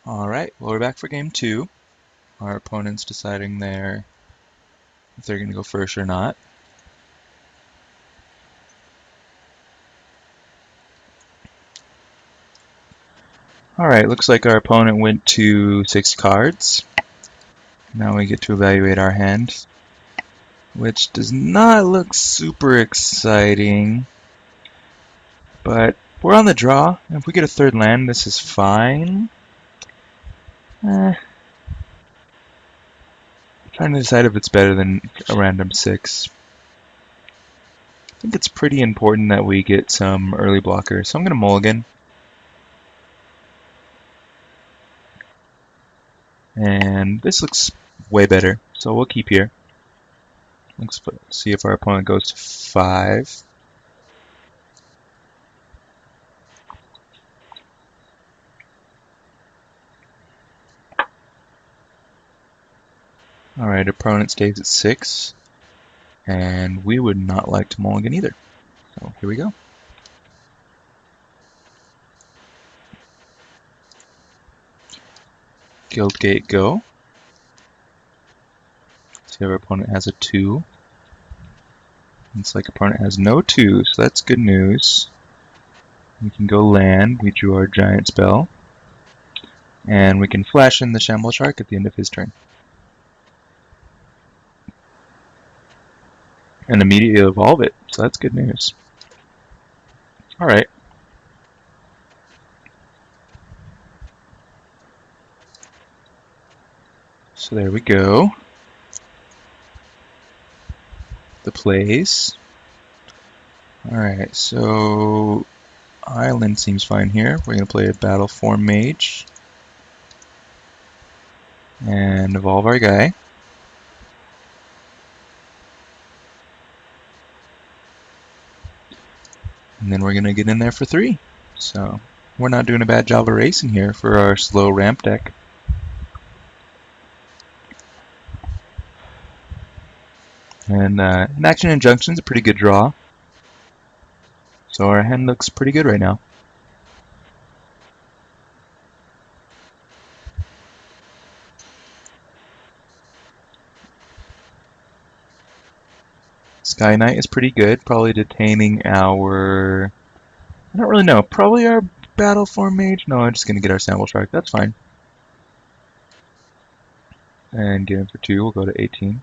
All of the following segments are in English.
Alright, well, we're back for game two. Our opponent's deciding if they're going to go first or not. Alright, looks like our opponent went to 6 cards. Now we get to evaluate our hand, which does not look super exciting. But we're on the draw. If we get a third land, this is fine. Trying to decide if it's better than a random 6. I think it's pretty important that we get some early blockers, so I'm going to mulligan. And this looks way better, so we'll keep here. Let's see if our opponent goes to 5. Alright, opponent stays at 6. And we would not like to mulligan either. So here we go. Guildgate go. See if our opponent has a 2. Looks like opponent has no 2, so that's good news. We can go land, we drew our giant spell. And we can flash in the Shamble Shark at the end of his turn. And immediately evolve it, so that's good news. Alright. So there we go. The plays. Alright, so Island seems fine here. We're going to play a Battleform Mage. And evolve our guy. And then we're going to get in there for 3. So we're not doing a bad job of racing here for our slow ramp deck. And an Action Injunction's a pretty good draw. So our hand looks pretty good right now. Sky Knight is pretty good, probably detaining our... I don't really know, probably our Battleform Mage? No, I'm just going to get our Shamble Shark, that's fine. And get him for 2, we'll go to 18.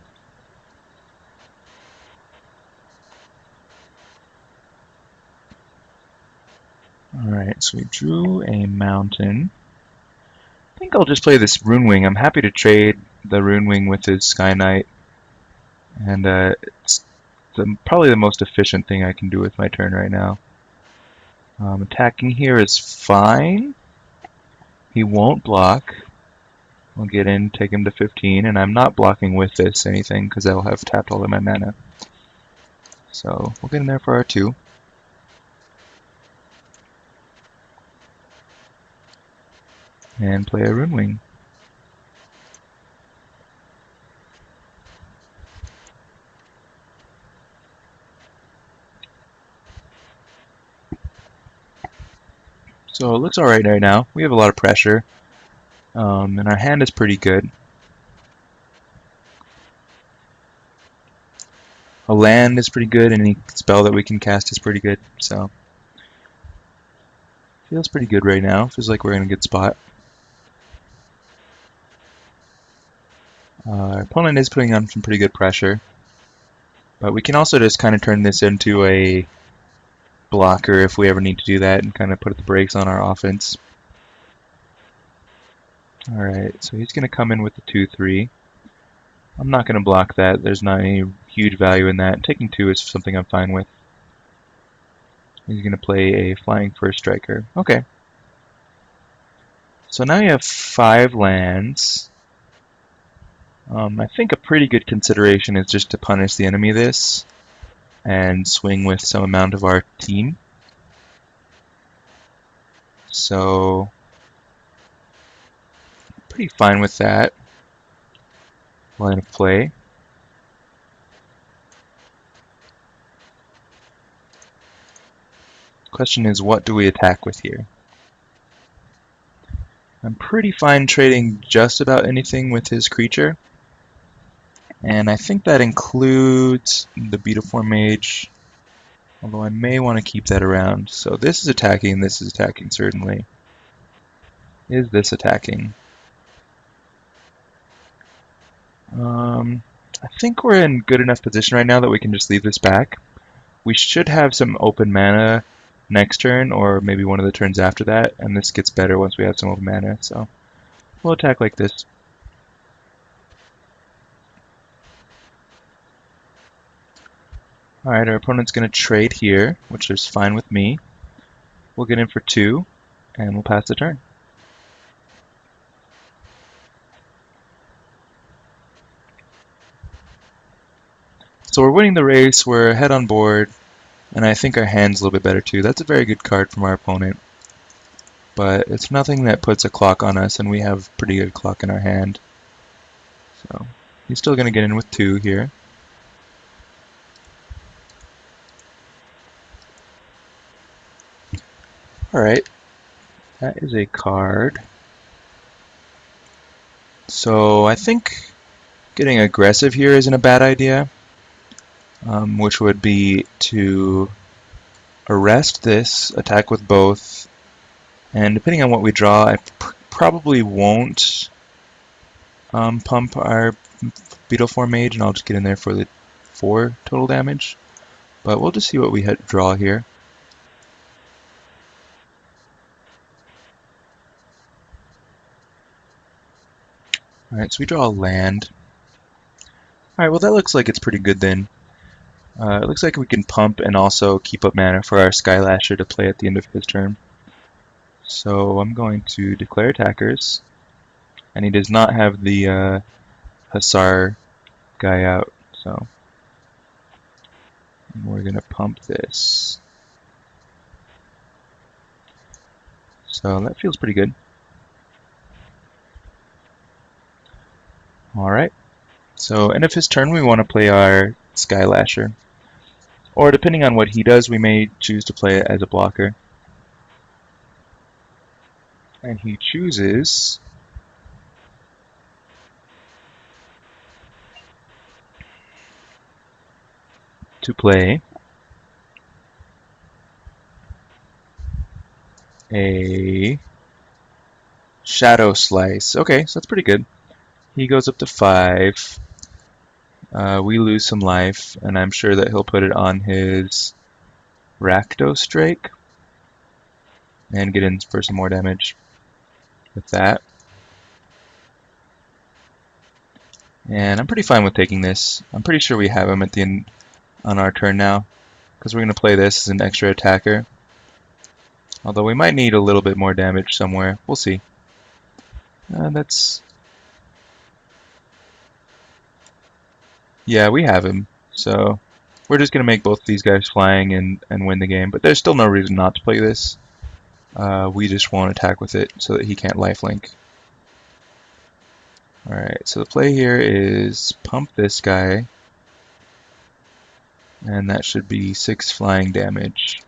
Alright, so we drew a mountain. I think I'll just play this Rune Wing. I'm happy to trade the Rune Wing with his Sky Knight. And it's probably the most efficient thing I can do with my turn right now. Attacking here is fine. He won't block. We'll get in, take him to 15, and I'm not blocking with this anything because I'll have tapped all of my mana. So we'll get in there for our 2. And play a Rune Wing. So it looks alright right now. We have a lot of pressure. And our hand is pretty good. A land is pretty good, and any spell that we can cast is pretty good. So feels pretty good right now. Feels like we're in a good spot. Our opponent is putting on some pretty good pressure. But we can also just kind of turn this into a blocker if we ever need to do that and kind of put the brakes on our offense. Alright, so he's going to come in with the 2-3. I'm not going to block that. There's not any huge value in that. Taking 2 is something I'm fine with. He's going to play a flying first striker. Okay. So now you have 5 lands. I think a pretty good consideration is just to punish the enemy this and swing with some amount of our team. So pretty fine with that line of play. Question is, what do we attack with here? I'm pretty fine trading just about anything with his creature. And I think that includes the Beetleform Mage, although I may want to keep that around. So this is attacking, certainly. Is this attacking? I think we're in good enough position right now that we can just leave this back. We should have some open mana next turn, or maybe one of the turns after that, and this gets better once we have some open mana, so we'll attack like this. Alright, our opponent's going to trade here, which is fine with me. We'll get in for 2, and we'll pass the turn. So we're winning the race, we're ahead on board, and I think our hand's a little bit better too. That's a very good card from our opponent, but it's nothing that puts a clock on us, and we have pretty good clock in our hand. So he's still going to get in with 2 here. Alright, that is a card. So I think getting aggressive here isn't a bad idea, which would be to arrest this, attack with both, and depending on what we draw, I probably won't pump our Beetleform Mage, and I'll just get in there for the 4 total damage. But we'll just see what we draw here. Alright, so we draw a land. Alright, well that looks like it's pretty good then. It looks like we can pump and also keep up mana for our Skylasher to play at the end of his turn. So I'm going to declare attackers, and he does not have the Hussar guy out, so we're going to pump this. So that feels pretty good. Alright, so end of his turn we want to play our Skylasher. Or depending on what he does, we may choose to play it as a blocker. And he chooses to play a Shadow Slice. Okay, so that's pretty good. He goes up to 5. We lose some life, and I'm sure that he'll put it on his Rakdos Drake and get in for some more damage with that. And I'm pretty fine with taking this. I'm pretty sure we have him at the end on our turn now, because we're going to play this as an extra attacker. Although we might need a little bit more damage somewhere. We'll see. Yeah, we have him. So we're just going to make both these guys flying and win the game. But there's still no reason not to play this. We just won't attack with it so that he can't lifelink. Alright, so the play here is pump this guy. And that should be 6 flying damage.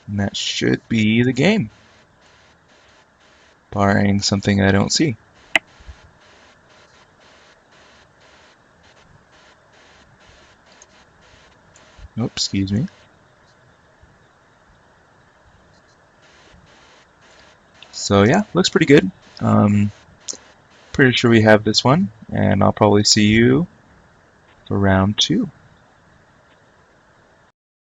And that should be the game. Barring something I don't see. Oops, excuse me. So yeah, looks pretty good. Pretty sure we have this one, and I'll probably see you for round 2.